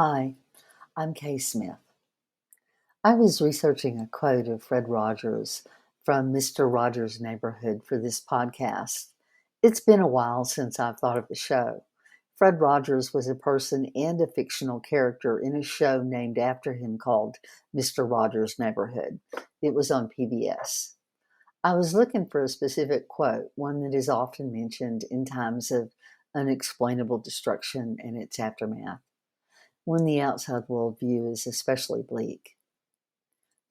Hi, I'm Kay Smith. I was researching a quote of Fred Rogers from Mr. Rogers' Neighborhood for this podcast. It's been a while since I've thought of the show. Fred Rogers was a person and a fictional character in a show named after him called Mr. Rogers' Neighborhood. It was on PBS. I was looking for a specific quote, one that is often mentioned in times of unexplainable destruction and its aftermath, when the outside world view is especially bleak.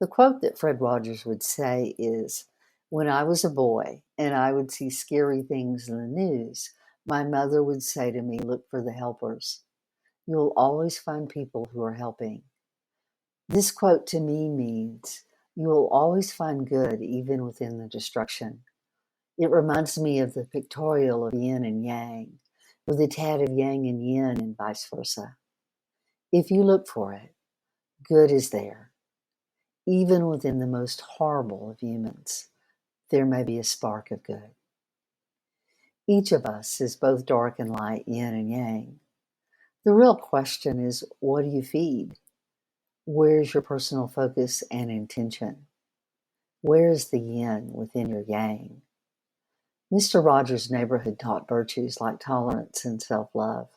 The quote that Fred Rogers would say is, "When I was a boy and I would see scary things in the news, my mother would say to me, 'Look for the helpers. You'll always find people who are helping.'" This quote to me means you'll always find good even within the destruction. It reminds me of the pictorial of yin and yang, with a tad of yang and yin and vice versa. If you look for it, good is there. Even within the most horrible of humans, there may be a spark of good. Each of us is both dark and light, yin and yang. The real question is, what do you feed? Where's your personal focus and intention? Where is the yin within your yang? Mr. Rogers' Neighborhood taught virtues like tolerance and self-love.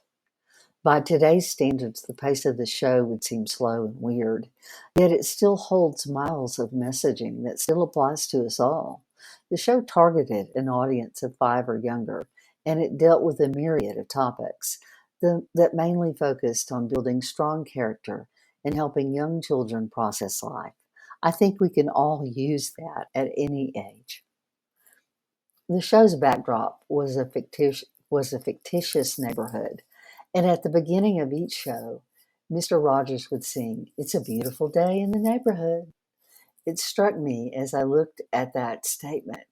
By today's standards, the pace of the show would seem slow and weird, yet it still holds miles of messaging that still applies to us all. The show targeted an audience of 5 or younger, and it dealt with a myriad of topics that mainly focused on building strong character and helping young children process life. I think we can all use that at any age. The show's backdrop was a fictitious neighborhood, and at the beginning of each show, Mr. Rogers would sing, "It's a beautiful day in the neighborhood." It struck me as I looked at that statement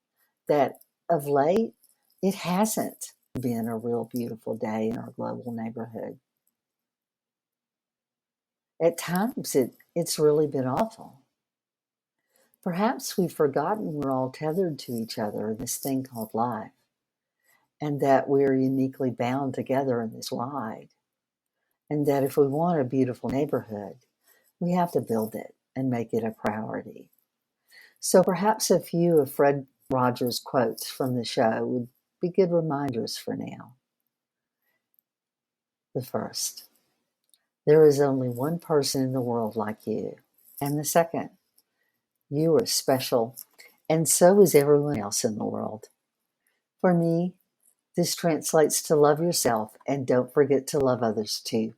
that of late, it hasn't been a real beautiful day in our global neighborhood. At times, it's really been awful. Perhaps we've forgotten we're all tethered to each other in this thing called life, and that we're uniquely bound together in this ride, and that if we want a beautiful neighborhood, we have to build it and make it a priority. So perhaps a few of Fred Rogers' quotes from the show would be good reminders for now. The first, "There is only one person in the world like you." And the second, "You are special, and so is everyone else in the world." For me, this translates to love yourself and don't forget to love others too.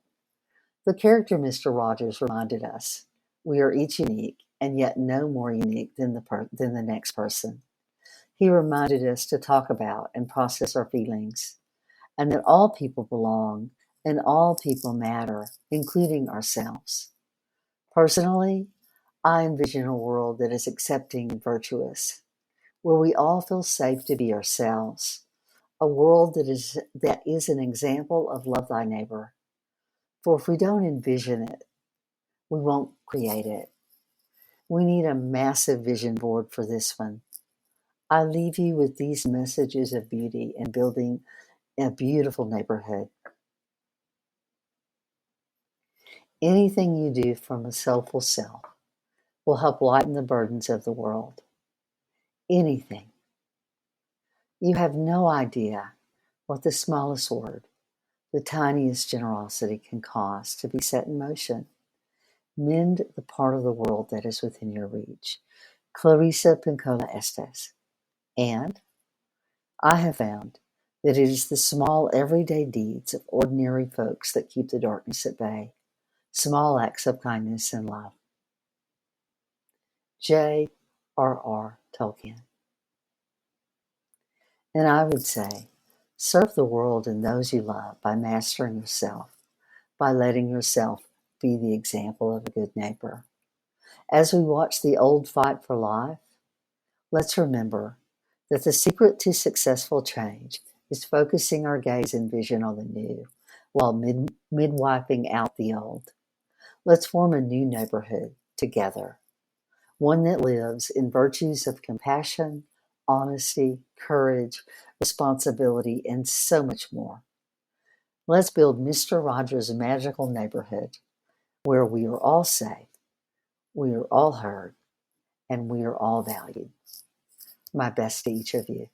The character Mr. Rogers reminded us we are each unique and yet no more unique than the next person. He reminded us to talk about and process our feelings, and that all people belong and all people matter, including ourselves. Personally, I envision a world that is accepting and virtuous, where we all feel safe to be ourselves, a world that is an example of love thy neighbor. For if we don't envision it, we won't create it. We need a massive vision board for this one. I leave you with these messages of beauty and building a beautiful neighborhood. Anything you do from a soulful self will help lighten the burdens of the world. Anything. You have no idea what the smallest word, the tiniest generosity can cause to be set in motion. Mend the part of the world that is within your reach. Clarissa Pincola Estes. And I have found that it is the small everyday deeds of ordinary folks that keep the darkness at bay. Small acts of kindness and love. J.R.R. Tolkien. And I would say, serve the world and those you love by mastering yourself, by letting yourself be the example of a good neighbor. As we watch the old fight for life, let's remember that the secret to successful change is focusing our gaze and vision on the new while midwiping out the old. Let's form a new neighborhood together, one that lives in virtues of compassion, honesty, courage, responsibility, and so much more. Let's build Mr. Rogers' magical neighborhood where we are all safe, we are all heard, and we are all valued. My best to each of you.